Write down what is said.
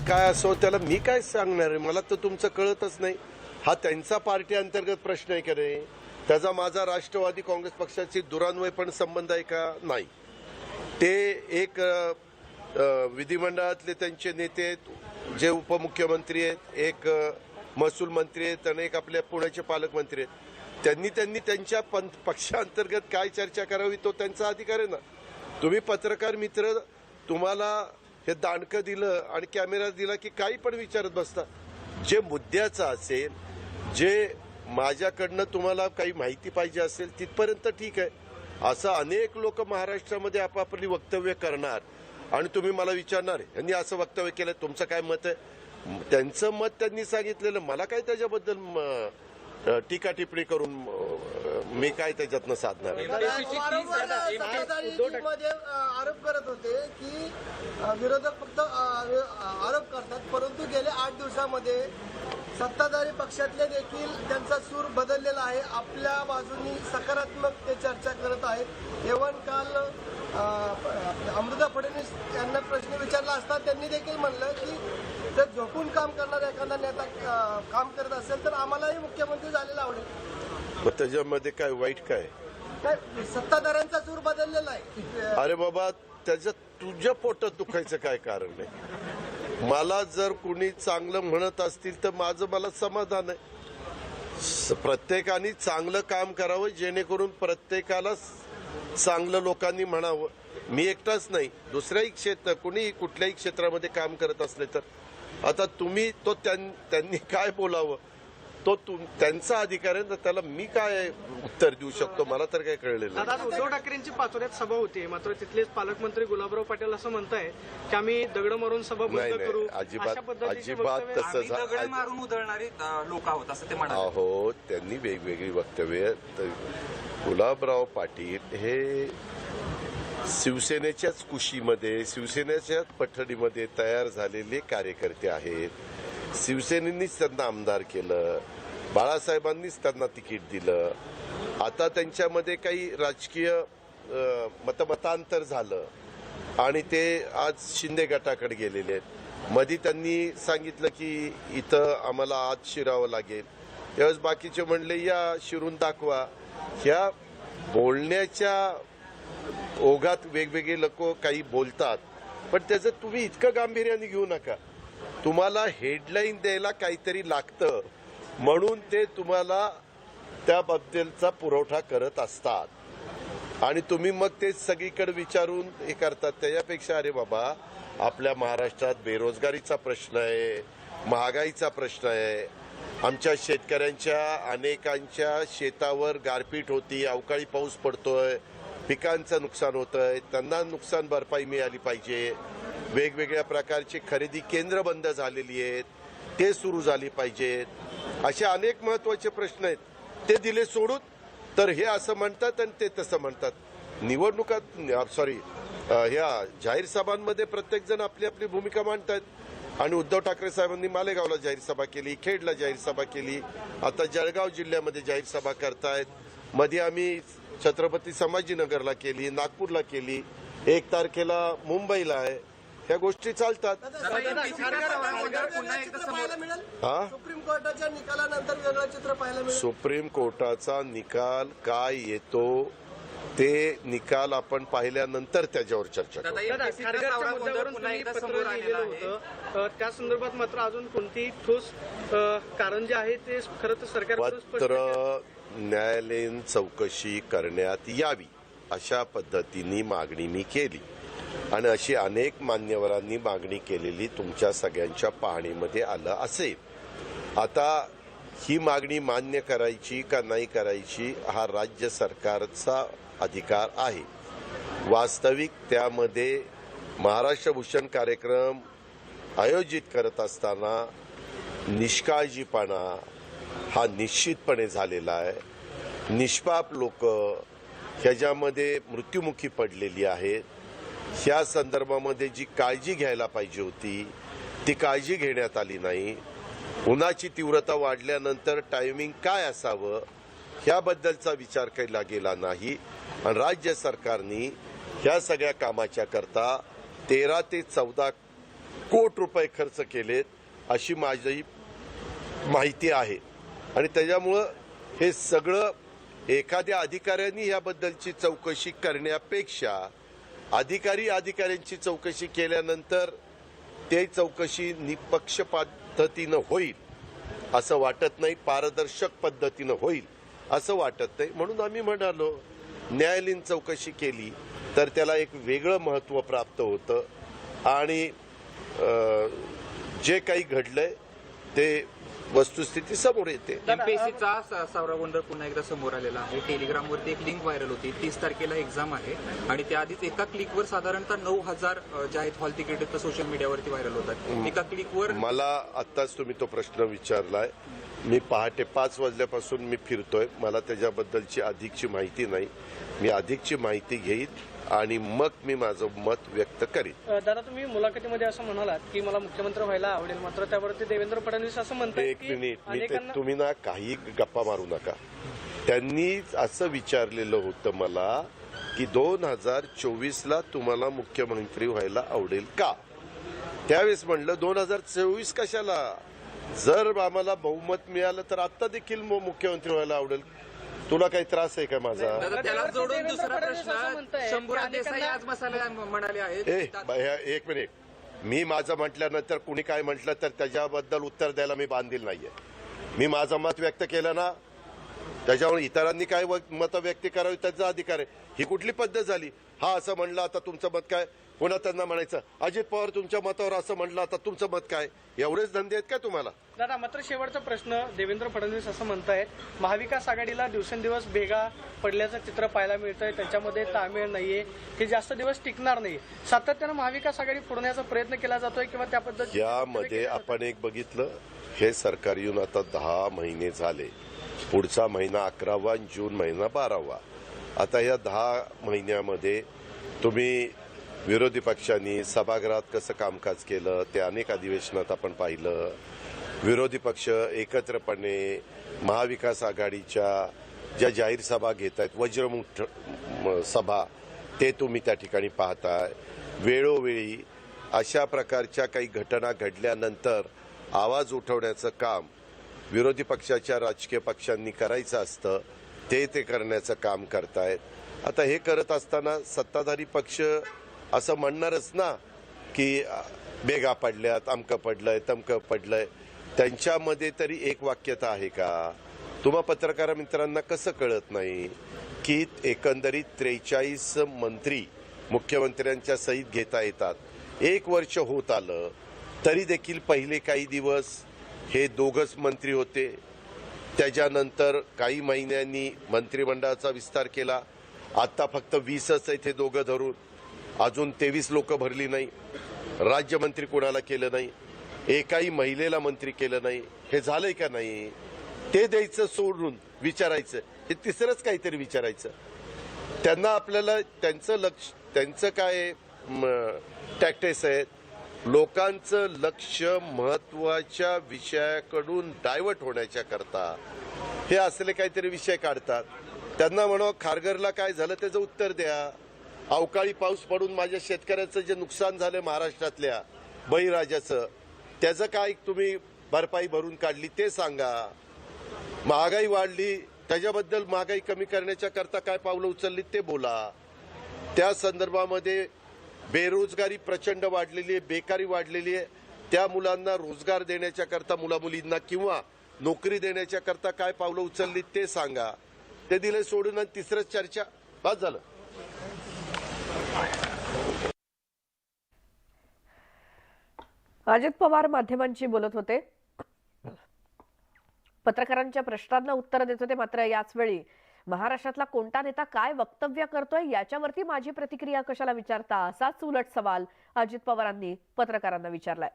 काय असो त्याला मी काय सांगणार आहे, मला तर तुमचं कळतच नाही. हा त्यांचा पार्टी अंतर्गत प्रश्न आहे का नाही, त्याचा माझा राष्ट्रवादी काँग्रेस पक्षाची दुरान्वय पण संबंध आहे का नाही. ते एक विधिमंडळातले त्यांचे नेते आहेत जे उपमुख्यमंत्री आहेत, एक महसूल मंत्री आहेत आणि एक आपल्या पुण्याचे पालकमंत्री आहेत. त्यांनी त्यांच्या पक्षांतर्गत काय चर्चा करावी तो त्यांचा अधिकार आहे ना. तुम्ही पत्रकार मित्र, तुम्हाला हे दांडकं दिलं आणि कॅमेरा दिला की काही पण विचारत बसता. जे मुद्द्याचं असेल, जे माझ्याकडनं तुम्हाला काही माहिती पाहिजे असेल तिथपर्यंत ठीक आहे. असं अनेक लोक महाराष्ट्रामध्ये आपापली वक्तव्य करणार आणि तुम्ही मला विचारणार यांनी असं वक्तव्य केलं, तुमचं काय मत आहे. त्यांचं मत त्यांनी सांगितलेलं, मला काय त्याच्याबद्दल टीका टिप्पणी करून मी काय त्याच्यातनं साधणार आहे. आरोप करत होते की विरोधक फक्त आरोप करतात, परंतु गेल्या 8 दिवसामध्ये सत्ताधारी पक्षातले देखील त्यांचा सूर बदललेला आहे. आपल्या बाजूनी सकारात्मक ते चर्चा करत आहेत. एवढं काल अमृता फडणवीस यांना प्रश्न विचारला असता त्यांनी देखील म्हणलं की जर झोपून काम करणारा एखादा नेता काम करत असेल तर आम्हालाही मुख्यमंत्री झालेला आवडेल. मग त्याच्यामध्ये काय वाईट काय सत्ताधाऱ्यांचा सूर बदललेला आहे. अरे बाबा, त्याच्यात तुझ्या पोटात दुखायचं काय कारण आहे. मला जर कुणी चांगलं म्हणत असतील तर मला समाधान आहे. प्रत्येकाने चांगलं काम करावं जेणेकरून प्रत्येकाला चांगलं लोकांनी म्हणावं. मी एकटाच नाही, दुसऱ्याही क्षेत्र कुणीही कुठल्याही क्षेत्रामध्ये काम करत असले तर आता तुम्ही तो त्यांनी काय बोलावं तो त्यांचा अधिकार आहे. त्याला मी काय उत्तर देऊ शकतो, मला तर काय कळलेलं नाही. दादा, उद्धव ठाकरेंची पाचोऱ्यात सभा होती, मात्र तिथलेच पालकमंत्री गुलाबराव पाटील असं म्हणताय की आम्ही दगड मारून सभा बंद करू. अजिबात तसं दगड मारून उधळणारी लोक आहोत असं ते म्हणाले. अहो, त्यांनी वेगवेगळी वक्तव्य. गुलाबराव पाटील हे शिवसेनेच्याच कुशीमध्ये, शिवसेनेच्याच पठडीमध्ये तयार झालेले कार्यकर्ते आहेत. शिवसेनेनीच त्यांना आमदार केलं, बाळासाहेबांनीच त्यांना तिकीट दिलं. आता त्यांच्यामध्ये काही राजकीय मतमतांतर झालं आणि ते आज शिंदे गटाकडे गेलेले आहेत. मध्ये त्यांनी सांगितलं की इथं आम्हाला आज शिरावं लागेल, त्यावेळेस बाकीचे म्हणले या शिरून दाखवा. ह्या बोलण्याच्या ओघात वेगवेगळे लोक काही बोलतात, पण त्याचं तुम्ही इतकं गांभीर्याने घेऊ नका. तुम्हाला हेडलाईन द्यायला काहीतरी लागतं म्हणून ते तुम्हाला त्याबद्दलचा पुरवठा करत असतात आणि तुम्ही मग ते सगळीकडे विचारून हे करतात. त्याच्यापेक्षा अरे बाबा, आपल्या महाराष्ट्रात बेरोजगारीचा प्रश्न आहे, महागाईचा प्रश्न आहे. आमच्या शेतकऱ्यांच्या अनेकांच्या शेतावर गारपीट होती, अवकाळी पाऊस पडतोय, पिकांचं नुकसान होतंय, त्यांना नुकसान भरपाई मिळाली पाहिजे. वेगवेगळ्या प्रकारची खरेदी केंद्र बंद झालेली आहेत, ते सुरू झाली पाहिजेत. असे अनेक महत्वाचे प्रश्न आहेत. ते दिले सोडून तर हे असं म्हणतात आणि ते तसं म्हणतात. निवडणुकात ह्या जाहीर सभांमध्ये प्रत्येक जण आपली आपली भूमिका मांडतात आणि उद्धव ठाकरे साहेबांनी मालेगावला जाहीर सभा केली, खेडला जाहीर सभा केली, आता जळगाव जिल्ह्यामध्ये जाहीर सभा करतायत. मध्ये आम्ही छत्रपती संभाजीनगरला केली, नागपूरला केली, 1 तारखेला मुंबईला आहे. ह्या गोष्टी चालतात. सुप्रीम कोर्टाच्या निकालानंतर वेगळं चित्र पाहायला मिळेल. सुप्रीम कोर्टाचा निकाल काय येतो ते निकाल आपण पाहिल्यानंतर त्याच्यावर चर्चा करू. खारघरच्या मुद्द्यावरून तुम्ही पत्र लिहिलेलं होतं, त्या संदर्भात मात्र अजून कोणतीही ठोस कारण जे आहे ते खरं तर सरकार पत्र न्यायालयीन चौकशी करण्यात यावी अशा पद्धतीने मागणी मी केली आणि अशी अनेक मान्यवरांनी मागणी केलेली तुमच्या सगळ्यांच्या पाहणीमध्ये आलं असेल. आता ही मागणी मान्य करायची का नाही करायची हा राज्य सरकारचा अधिकार आहे. वास्तविक त्यामध्ये महाराष्ट्र भूषण कार्यक्रम आयोजित करत असताना निष्काळजीपणा हा निश्चितपणे झालेला आहे. निष्पाप लोक ह्याच्यामध्ये मृत्युमुखी पडलेली आहेत. ह्या संदर्भामध्ये जी काळजी घ्यायला पाहिजे होती ती काळजी घेण्यात आली नाही. उन्हाची तीव्रता वाढल्यानंतर टायमिंग काय असावं ह्याबद्दलचा विचार केला गेला नाही आणि राज्य सरकारने ह्या सगळ्या कामाच्या करता 13 ते 14 कोटी रुपये खर्च केलेत अशी माझी माहिती आहे. आणि त्याच्यामुळं हे सगळं एखाद्या अधिकाऱ्यांनी याबद्दलची चौकशी करण्यापेक्षा अधिकाऱ्यांची चौकशी केल्यानंतर ते चौकशी निष्पक्ष पद्धतीनं होईल असं वाटत नाही, पारदर्शक पद्धतीनं होईल असं वाटत नाही. म्हणून आम्ही म्हणालो न्यायालयीन चौकशी केली तर त्याला एक वेगळं महत्त्व प्राप्त होतं आणि जे काही घडलंय ते वस्तुस्थिती समोर येते. एमपीएससीचा सावरा गोंधळ पुन्हा एकदा समोर आलेला आहे. टेलिग्रामवरती एक लिंक व्हायरल होती. 30 तारखेला एक्झाम आहे आणि त्याआधीच एका क्लिकवर साधारणतः 9,000 जे आहेत हॉल तिकीट सोशल मीडियावरती व्हायरल होतात. एका क्लिकवर मला आत्ताच तुम्ही तो प्रश्न विचारलाय. मी पहाटे 5 वाजल्यापासून मी फिरतोय. मला त्याच्याबद्दलची अधिकची माहिती नाही. मी अधिकची माहिती घेईन आणि मग मी माझं मत व्यक्त करीन. दादा, तुम्ही मुलाखतीमध्ये असं म्हणालात की मला मुख्यमंत्री व्हायला आवडेल, मात्र त्यावरती देवेंद्र फडणवीस असं म्हणतात एक मिनिट तुम्ही ना काही गप्पा मारू नका. त्यांनी असं विचारलेलं होतं मला की 2024ला तुम्हाला मुख्यमंत्री व्हायला आवडेल का. त्यावेळेस म्हणलं 2024 कशाला, जर आम्हाला बहुमत मिळालं तर आता देखील मुख्यमंत्री व्हायला आवडेल. तुला काही त्रास आहे का माझा. त्याला जोडून दुसरा प्रश्न, शंभूराज देसाई आज मसाला म्हणाले आहेत. एक मिनिट, मी माझं म्हटल्यानंतर कुणी काय म्हटलं तर त्याच्याबद्दल उत्तर द्यायला मी बांधील नाहीये. मी माझं मत व्यक्त केलं ना, त्याच्यामुळे इतरांनी काय मत व्यक्त करावी त्याचा अधिकार आहे. ही कुठली पद्धत झाली. हा असं म्हणलं आता तुमचं मत काय, पुन्हा त्यांना म्हणायचं अजित पवार तुमच्या मतावर असं म्हणलं आता तुमचं मत काय. एवढेच धंदे आहेत का तुम्हाला. दादा, मात्र शेवटचा प्रश्न, देवेंद्र फडणवीस असं म्हणतायत महाविकास आघाडीला दिवसेंदिवस भेगा पडल्याचं चित्र पाहायला मिळतंय, त्याच्यामध्ये ताळमेळ नाहीये, हे जास्त दिवस टिकणार नाही. सातत्यानं महाविकास आघाडी फोडण्याचा प्रयत्न केला जातोय किंवा त्या पद्धतीने यामध्ये आपण एक बघितलं, हे सरकार येऊन आता 10 महिने झाले. पुढचा महिना 11वा, जून महिना 12वा. आता या 10 महिन्यामध्ये तुम्ही विरोधी पक्षांनी सभागृहात कसं कामकाज केलं ते अनेक अधिवेशनात आपण पाहिलं. विरोधी पक्ष एकत्रपणे महाविकास आघाडीच्या ज्या जाहीर सभा घेत आहेत, वज्रमुठ सभा, ते तुम्ही त्या ठिकाणी पाहताय. वेळोवेळी अशा प्रकारच्या काही घटना घडल्यानंतर आवाज उठवण्याचं काम विरोधी पक्षाच्या राजकीय पक्षांनी करायचं असतं, ते करण्याचं काम करतायत. आता हे करत असताना सत्ताधारी पक्ष असं म्हणणारच ना की बेगा पडल्यात, अमकं पडलंय, तमकं पडलंय. त्यांच्यामध्ये तरी एक वाक्यता आहे का. तुम्हा पत्रकार मित्रांना कसं कळत नाही की एकंदरीत 43 मंत्री मुख्यमंत्र्यांच्या सहित घेता येतात. 1 वर्ष होत आलं तरी देखील पहिले काही दिवस हे दोघच मंत्री होते. त्याच्यानंतर काही महिन्यांनी मंत्रिमंडळाचा विस्तार केला. आता फक्त 20च आहेत हे दोघं धरून. अजून 23 लोक भरली नाही. राज्यमंत्री कोणाला केलं नाही. एकाही महिलेला मंत्री केलं नाही. हे झालंय का नाही ते द्यायचं सोडून विचारायचं हे तिसरंच काहीतरी विचारायचं. त्यांना आपल्याला त्यांचं लक्ष, त्यांचं काय टॅक्टिक्स आहेत. लोकांचं लक्ष महत्वाच्या विषयाकडून डायव्हर्ट होण्याच्या करता हे असले काहीतरी विषय काढतात. त्यांना म्हणावं खारघरला काय झालं त्याचं उत्तर द्या. अवकाळी पाऊस पडून माझ्या शेतकऱ्याचं जे नुकसान झालं महाराष्ट्रातल्या बळीराजाचं, त्याचं काय तुम्ही भरपाई भरून काढली ते सांगा. महागाई वाढली त्याच्याबद्दल महागाई कमी करण्याच्या करता काय पावलं उचलली ते बोला. त्या संदर्भामध्ये बेरोजगारी प्रचंड वाढलेली आहे, बेकारी वाढलेली आहे. त्या मुलांना रोजगार देण्याच्या करता, मुलामुलींना किंवा नोकरी देण्याच्या करता काय पावलं उचलली ते सांगा. ते दिले सोडून आणि तिसरं चर्चा बस झालं. अजित पवार माध्यमांशी बोलत होते, पत्रकारांच्या प्रश्नांना उत्तर देत होते. मात्र याच वेळी महाराष्ट्रातला कोणता नेता काय वक्तव्य करतोय याच्यावरती माझी प्रतिक्रिया कशाला विचारता, असाच उलट सवाल अजित पवारांनी पत्रकारांना विचारलाय.